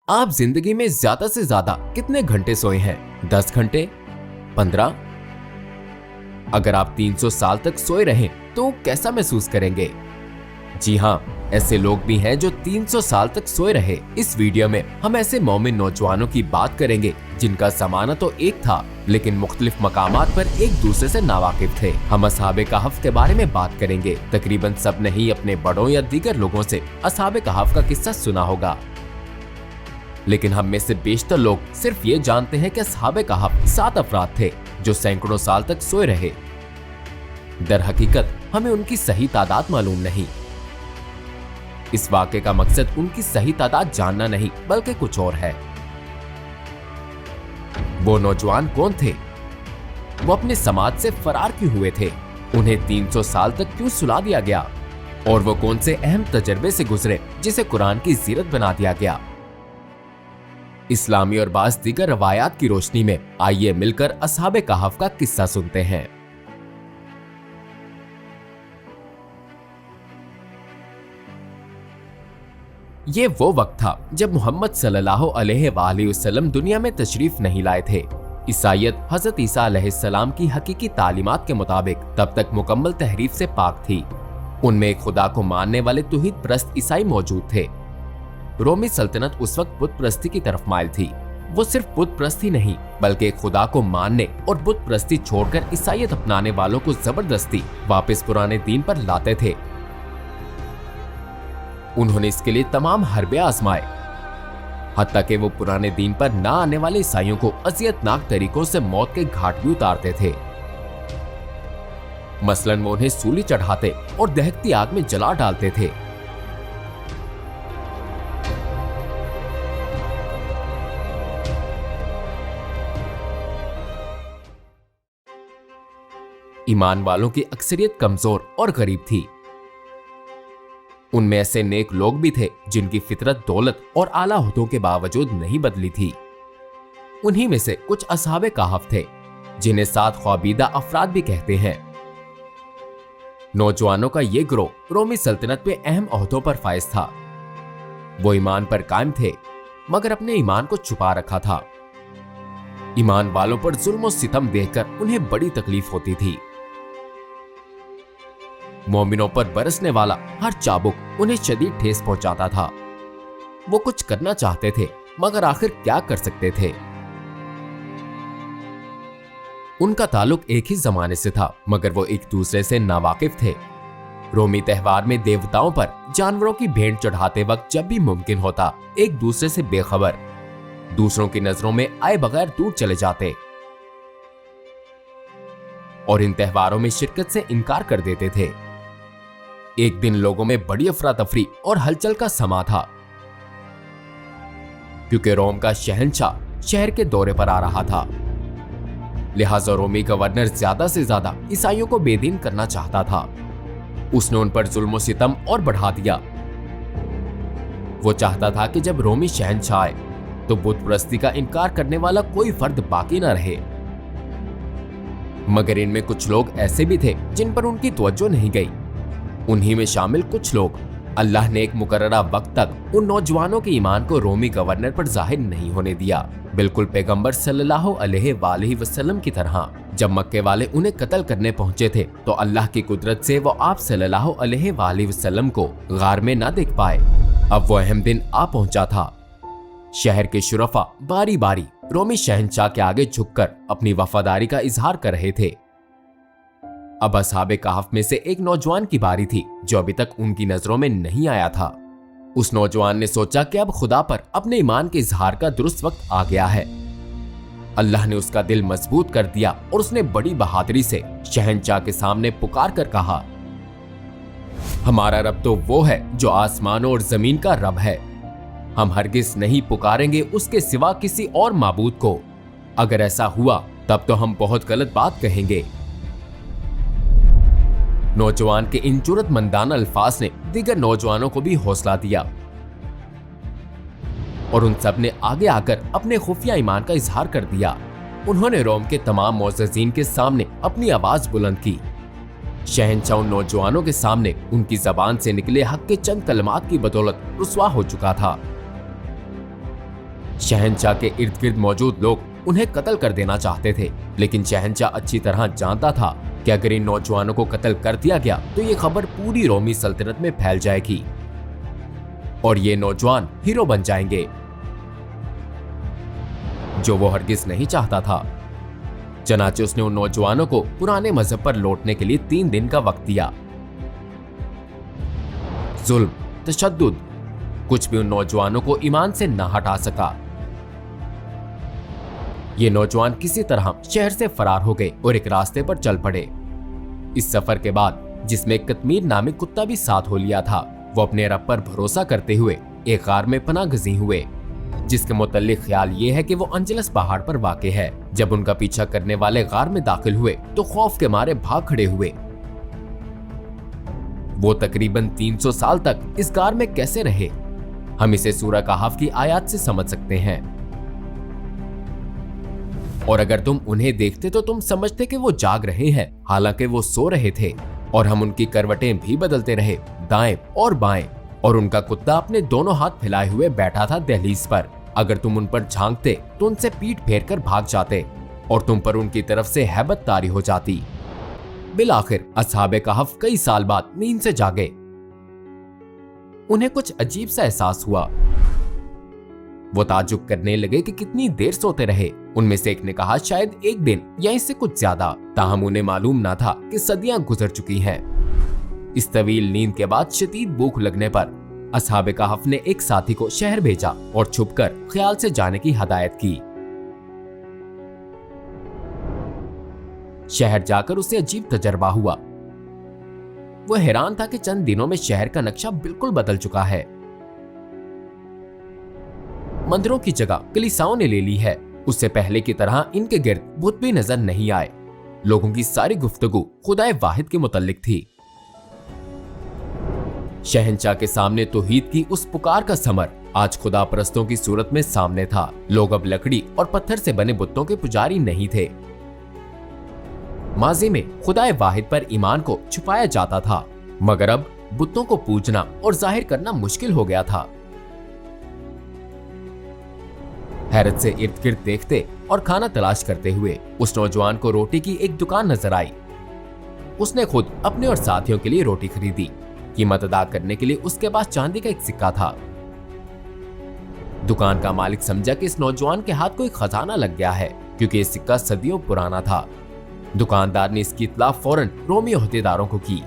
आप जिंदगी में ज्यादा से ज्यादा कितने घंटे सोए हैं? 10 घंटे? 15? अगर आप 300 साल तक सोए रहें तो कैसा महसूस करेंगे? जी हाँ, ऐसे लोग भी हैं जो 300 साल तक सोए रहे। इस वीडियो में हम ऐसे मोमिन नौजवानों की बात करेंगे जिनका ज़माना तो एक था लेकिन मुख्तलिफ मकामात पर एक दूसरे से नावाकिफ थे। हम असहाबे कहफ के बारे में बात करेंगे। तकरीबन सब ने ही अपने बड़ों या दीगर लोगों से असहाबे कहफ का किस्सा सुना होगा, लेकिन हम में से बेशतर लोग सिर्फ ये जानते हैं कि असहाबे कहफ 7 अफराद थे जो सैकड़ों साल तक सोए रहे। दर हकीकत हमें उनकी सही तादाद मालूम नहीं। इस वाक़े का मकसद उनकी सही तादाद जानना नहीं बल्कि कुछ और है। वो नौजवान कौन थे? वो अपने समाज से फरार क्यों हुए थे? उन्हें 300 साल तक क्यों सुला दिया गया? और वो कौन से अहम तजर्बे से गुजरे जिसे कुरान की जीरत बना दिया गया? इस्लामी और बाज़ दीगर रवायात की रोशनी में आइए मिलकर असहाबे कहफ का किस्सा सुनते हैं। ये वो वक्त था जब मोहम्मद सल्लल्लाहु अलैहि वसल्लम दुनिया में तशरीफ नहीं लाए थे। ईसाईयत हजरत ईसा अलैहिस्सलाम की हकीकी तालीमात के मुताबिक तब तक मुकम्मल तहरीफ से पाक थी। उनमें एक खुदा को मानने वाले तौहीद परस्त ईसाई मौजूद थे। रोमी सल्तनत उस वक्त बुत परस्ती की तरफ माइल थी। वो सिर्फ बुत परस्ती नहीं बल्कि खुदा को मानने और बुत परस्ती छोड़कर ईसाईयत अपनाने वालों को जबरदस्ती वापस पुराने दीन पर लाते थे। उन्होंने इसके लिए तमाम हरबे आजमाए, हत्ता कि वो पुराने दीन पर ना आने वाले ईसाइयों को अजियतनाक तरीकों से मौत के घाट भी उतारते थे। मसलन वो उन्हें सूली चढ़ाते और दहकती आग में जला डालते थे। ईमान वालों की अक्सरियत कमजोर और गरीब थी। उनमें ऐसे नेक लोग भी थे जिनकी फितरत दौलत और आला ओहदों के बावजूद नहीं बदली थी। उन्हीं में से कुछ असहाबे कहफ थे जिन्हें 7 ख्वाबीदा अफराद भी कहते हैं। नौजवानों का ये गिरोह रोमी सल्तनत में अहम ओहदों पर फाइज था। वो ईमान पर कायम थे मगर अपने ईमान को छुपा रखा था। ईमान वालों पर जुल्म और सितम देखकर उन्हें बड़ी तकलीफ होती थी। मोमिनों पर बरसने वाला हर चाबुक उन्हें शदीद ठेस पहुंचाता था। वो कुछ करना चाहते थे मगर आखिर क्या कर सकते थे? उनका ताल्लुक एक ही जमाने से था मगर वो एक दूसरे से नावाकिफ थे। रोमी त्योहार में देवताओं पर जानवरों की भेंट चढ़ाते वक्त जब भी मुमकिन होता एक दूसरे से बेखबर दूसरों की नजरों में आए बगैर दूर चले जाते और इन त्योहारों में शिरकत से इनकार कर देते थे। एक दिन लोगों में बड़ी अफरा तफरी और हलचल का समा था क्योंकि रोम का शहंशाह शहर के दौरे पर आ रहा था। लिहाजा रोमी गवर्नर ज्यादा से ज्यादा ईसाइयों को बेदीन करना चाहता था। उसने उन पर जुल्म सितम और बढ़ा दिया। वो चाहता था कि जब रोमी शहंशाह आए तो बुत परस्ती का इनकार करने वाला कोई फर्द बाकी न रहे। मगर इनमें कुछ लोग ऐसे भी थे जिन पर उनकी तवज्जो नहीं गई। उन्हीं में शामिल कुछ लोग। अल्लाह ने एक मुकर्ररा वक्त तक उन नौजवानों के ईमान को रोमी गवर्नर पर जाहिर नहीं होने दिया, बिल्कुल पैगंबर सल्लल्लाहु अलैहि वसल्लम की तरह। जब मक्के वाले उन्हें कत्ल करने पहुंचे थे तो अल्लाह की कुदरत से वो आप सल्लल्लाहु अलैहि वसल्लम को गार में ना देख पाए। अब वो अहम दिन आ पहुंचा था। शहर के शुरफा बारी बारी रोमी शहंशाह के आगे झुककर अपनी वफादारी का इजहार कर रहे थे। अब असहाबे कहफ में से एक नौजवान की बारी थी जो अभी तक उनकी नजरों में नहीं आया था। उस नौजवान ने सोचा कि अब खुदा पर अपने ईमान के इजहार का दुरुस्त वक्त आ गया है। अल्लाह ने उसका दिल मजबूत कर दिया और उसने बड़ी बहादुरी से शहंशाह के सामने पुकार कर कहा, हमारा रब तो वो है जो आसमानों और जमीन का रब है। हम हरगिज नहीं पुकारेंगे उसके सिवा किसी और माबूद को। अगर ऐसा हुआ तब तो हम बहुत गलत बात कहेंगे। नौजवान के इन जुर्रतमंदाना अल्फाज ने दीगर नौजवानों को भी हौसला दिया और उन सब ने आगे आकर अपने खुफिया ईमान का इजहार कर दिया। उन्होंने रोम के तमाम मोअज़्ज़िज़ीन के सामने अपनी आवाज बुलंद की। शहंशाह उन नौजवानों के सामने उनकी जबान से निकले हक के चंद कलमात की बदौलत रुसवा हो चुका था। शहंशाह के इर्द गिर्द मौजूद लोग उन्हें कत्ल कर देना चाहते थे, लेकिन शहंशाह अच्छी तरह जानता था कि अगर इन नौजवानों को कत्ल कर दिया गया तो ये खबर पूरी रोमी सल्तनत में फैल जाएगी और ये नौजवान हीरो बन जाएंगे, जो वो हरगिज नहीं चाहता था। चनाचे उसने उन नौजवानों को पुराने मजहब पर लौटने के लिए 3 दिन का वक्त दिया। जुल्म, तशद्दुद, कुछ भी उन नौजवानों को ईमान से न हटा सका। ये नौजवान किसी तरह शहर से फरार हो गए और एक रास्ते पर चल पड़े। इस सफर के बाद, जिसमें कतमीर नामी कुत्ता भी साथ हो लिया था, वो अपने रब पर भरोसा करते हुए एक गार में पनाह गज़ी हुए, जिसके मुतल्लिक ख्याल ये है कि वो अंजलस पहाड़ पर वाक़े है। जब उनका पीछा करने वाले गार में दाखिल हुए तो खौफ के मारे भाग खड़े हुए। वो तकरीबन 300 साल तक इस गार में कैसे रहे, हम इसे सूरह कहफ की आयत से समझ सकते हैं। और अगर तुम उन्हें देखते तो तुम समझते कि वो जाग रहे हैं, हालांकि वो सो रहे थे। और हम उनकी करवटें भी बदलते रहे, दाएं और बाएं, और उनका कुत्ता अपने दोनों हाथ फैलाए हुए बैठा था दहलीज पर। अगर तुम उन पर झांकते तो उनसे पीठ फेर कर भाग जाते और तुम पर उनकी तरफ से हैबत तारी हो जाती। बिलाखिर अस्हाबे कहफ कई साल बाद नींद से जागे। उन्हें कुछ अजीब सा एहसास हुआ। वो ताज्जुब करने लगे कि कितनी देर सोते रहे। उनमें से एक ने कहा शायद 1 दिन या इससे कुछ ज्यादा। ताहम उन्हें मालूम ना था कि सदियां गुजर चुकी हैं। इस तवील नींद के बाद शदीद भूख लगने पर अस्हाबे कहफ ने एक साथी को शहर भेजा और छुपकर ख्याल से जाने की हदायत की। शहर जाकर उसे अजीब तजर्बा हुआ। वो हैरान था कि चंद दिनों में शहर का नक्शा बिल्कुल बदल चुका है। मंदिरों की जगह कलीसियाओं ने ले ली है। उससे पहले की तरह इनके गिर्द बुत भी नजर नहीं आए। लोगों की सारी गुफ्तगू खुदाए वाहिद के मुतल्लिक थी। शहंशाह के सामने तौहीद की उस पुकार का समर आज खुदा परस्तों की सूरत में सामने था। लोग अब लकड़ी और पत्थर से बने बुतों के पुजारी नहीं थे। माजी में खुदाए वाहिद पर ईमान को छुपाया जाता था, मगर अब बुतों को पूजना और जाहिर करना मुश्किल हो गया था। हैरत से इर्द गिर्द देखते और खाना तलाश करते हुए उस नौजवान को रोटी की एक दुकान नजर आई। उसने खुद अपने और साथियों के लिए रोटी खरीदी। कीमत अदा करने के लिए उसके पास चांदी का एक सिक्का था। दुकान का मालिक समझा कि इस नौजवान के हाथ कोई खजाना लग गया है, क्योंकि यह सिक्का सदियों पुराना था। दुकानदार ने इसकी इत्तला फौरन रोमी ओहदेदारों को की।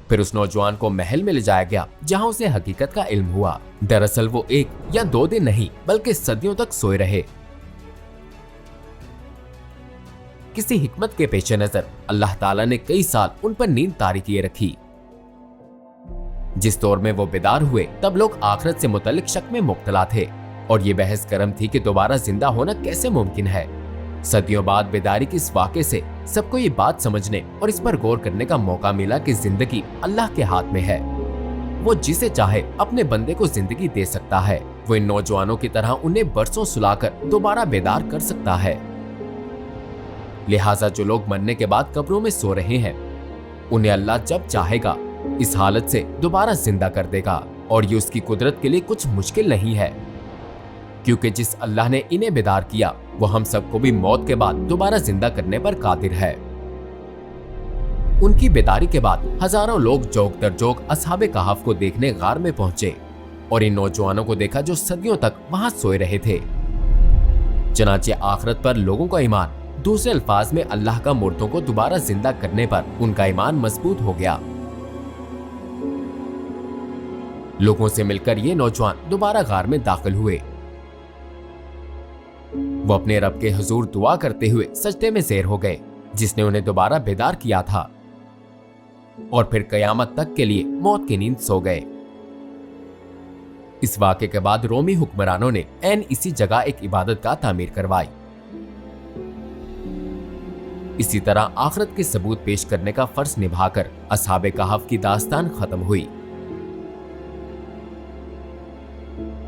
फिर उस नौजवान को महल में ले जाया गया, जहां उसे हकीकत का इल्म हुआ। दरअसल वो 1 या 2 दिन नहीं बल्कि सदियों तक सोए रहे। किसी हिकमत के पेश नजर अल्लाह ताला ने कई साल उन पर नींद तारी किए रखी। जिस दौर में वो बेदार हुए तब लोग आखिरत से मुतल्लिक शक में मुब्तला थे और ये बहस गर्म थी कि दोबारा जिंदा होना कैसे मुमकिन है। सदियों बाद बेदारी के इस वाक़े से सबको ये बात समझने और इस पर गौर करने का मौका मिला कि जिंदगी अल्लाह के हाथ में है। वो जिसे चाहे अपने बंदे को जिंदगी दे सकता है। वो इन नौजवानों की तरह उन्हें बरसों सुलाकर दोबारा बेदार कर सकता है। लिहाजा जो लोग मरने के बाद कब्रों में सो रहे हैं, उन्हें अल्लाह जब चाहेगा इस हालत से दोबारा जिंदा कर देगा। और ये उसकी कुदरत के लिए कुछ मुश्किल नहीं है, क्योंकि जिस अल्लाह ने इन्हें बेदार किया वो हम सबको भी मौत के बाद दोबारा जिंदा करने पर कादिर है। उनकी बेदारी के बाद हजारों लोग जोक दर जोक अस्हाबे कहफ को देखने गार में पहुंचे और इन नौजवानों को देखा जो सदियों तक वहां सोए रहे थे। चनाचे आखिरत पर लोगों का ईमान, दूसरे अल्फाज में अल्लाह का मुर्दों को दोबारा जिंदा करने पर उनका ईमान मजबूत हो गया। लोगों से मिलकर ये नौजवान दोबारा गार में दाखिल हुए। वो अपने रब के हुजूर दुआ करते हुए सजदे में ज़ेर हो गए, जिसने उन्हें दोबारा बेदार किया था, और फिर कयामत तक के लिए मौत की नींद सो गए। इस वाक़े के बाद रोमी हुक्मरानों ने ऐन इसी जगह एक इबादत गाह तामीर करवाई। इसी तरह आखिरत के सबूत पेश करने का फर्ज निभाकर अस्हाबे कहफ की दास्तान खत्म हुई।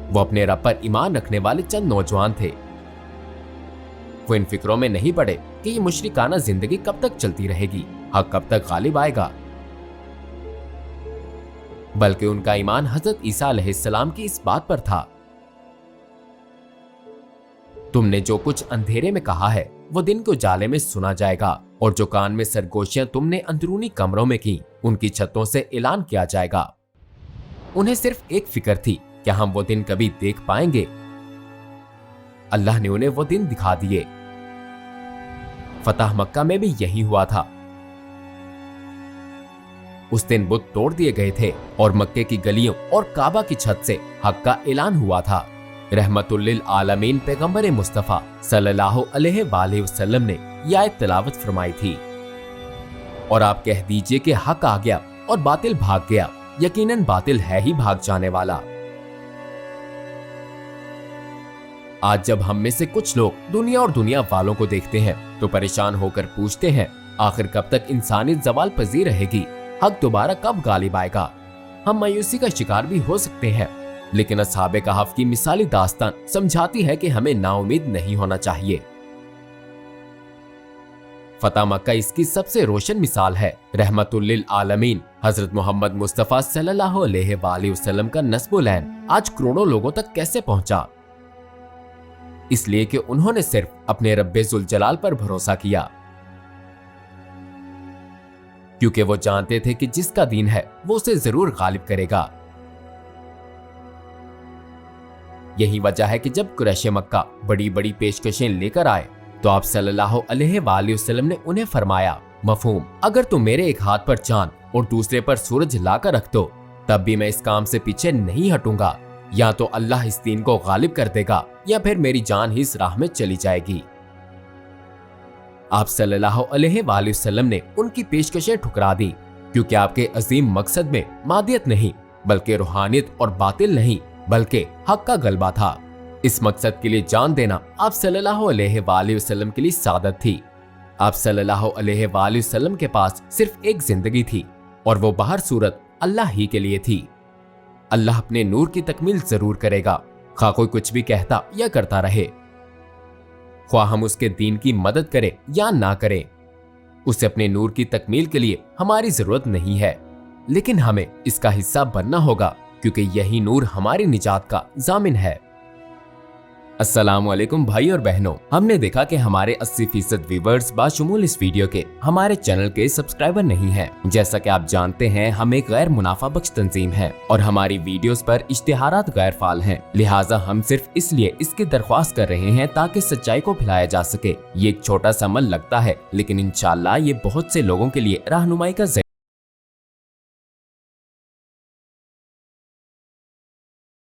वो अपने रब पर ईमान रखने वाले चंद नौजवान थे। वो इन फिक्रों में नहीं पड़े कि ये मुशरिकाना जिंदगी कब तक चलती रहेगी, हक कब तक गालिब आएगा। बल्कि उनका ईमान हजरत ईसा अलैहिस्सलाम की इस बात पर था। तुमने जो कुछ अंधेरे में कहा है वो दिन के उजाले में सुना जाएगा, और जो कान में सरगोशियां तुमने अंदरूनी कमरों में की उनकी छतों से ऐलान किया जाएगा। उन्हें सिर्फ एक फिक्र थी, क्या हम वो दिन कभी देख पाएंगे? अल्लाह ने उन्हें वो दिन दिखा दिए। फतह मक्का में भी यही हुआ था। उस दिन बुत तोड़ दिए गए थे और मक्के की गलियों और काबा की छत से हक का ऐलान हुआ था। रहमतुल लिल आलमीन पैगंबर मुस्तफा सल्लल्लाहु अलैहि वसल्लम ने यह आयत तिलावत फरमाई थी, और आप कह दीजिए कि हक आ गया और बातिल भाग गया, यकीनन बातिल है ही भाग जाने वाला। आज जब हम में से कुछ लोग दुनिया और दुनिया वालों को देखते हैं तो परेशान होकर पूछते हैं, आखिर कब तक इंसानियत जवाल पजीर रहेगी? हक दोबारा कब गालिब आएगा? हम मायूसी का शिकार भी हो सकते हैं, लेकिन असहाबे कहफ की मिसाली दास्तान समझाती है कि हमें नाउमीद नहीं होना चाहिए। फतह मक्का इसकी सबसे रोशन मिसाल है। रहमतुल लिल आलमीन हजरत मोहम्मद मुस्तफा सल्लल्लाहु अलैहि वसल्लम का नस्बुल ऐन आज करोड़ों लोगों तक कैसे पहुंचा? इसलिए कि उन्होंने सिर्फ अपने रब्बे जुल जलाल पर भरोसा किया, क्योंकि वो जानते थे कि जिसका दीन है वो उसे जरूर गालिब करेगा। यही वजह है कि जब कुरैश मक्का बड़ी बड़ी पेशकशें लेकर आए तो आप सल्लल्लाहु अलैहि वसल्लम ने उन्हें फरमाया, मफहूम, अगर तुम मेरे एक हाथ पर चांद और दूसरे पर सूरज लाकर रख दो तब भी मैं इस काम से पीछे नहीं हटूंगा। या तो अल्लाह इस दीन को गालिब कर देगा या फिर मेरी जान ही इस राह में चली जाएगी। आप सल्लल्लाहु अलैहि वसल्लम ने उनकी पेशकशें ठुकरा दी, क्योंकि आपके अजीम मकसद में मादियत नहीं बल्कि रूहानियत और बातिल नहीं बल्कि हक का गलबा था। इस मकसद के लिए जान देना आप सल्लल्लाहु अलैहि वसल्लम के लिए सादत थी। आप सल्लल्लाहु अलैहि वसल्लम के पास सिर्फ एक जिंदगी थी और वो बाहर सूरत अल्लाह ही के लिए थी। अल्लाह अपने नूर की तकमील जरूर करेगा, खा कोई कुछ भी कहता या करता रहे। ख्वा हम उसके दीन की मदद करें या ना करें, उसे अपने नूर की तकमील के लिए हमारी जरूरत नहीं है, लेकिन हमें इसका हिस्सा बनना होगा, क्योंकि यही नूर हमारी निजात का जामिन है। अस्सलामुअलैकुम भाई और बहनों, हमने देखा कि हमारे 80% व्यूवर्स बाशुमूल इस वीडियो के हमारे चैनल के सब्सक्राइबर नहीं हैं। जैसा कि आप जानते हैं, हम एक गैर मुनाफा बख्श तंजीम है और हमारी वीडियोस पर इश्तिहारात गैर फाल हैं। लिहाजा हम सिर्फ इसलिए इसकी दरख्वास्त कर रहे हैं ताकि सच्चाई को फैलाया जा सके। ये एक छोटा सा अमल लगता है, लेकिन इंशाअल्लाह ये बहुत से लोगों के लिए रहनुमाई का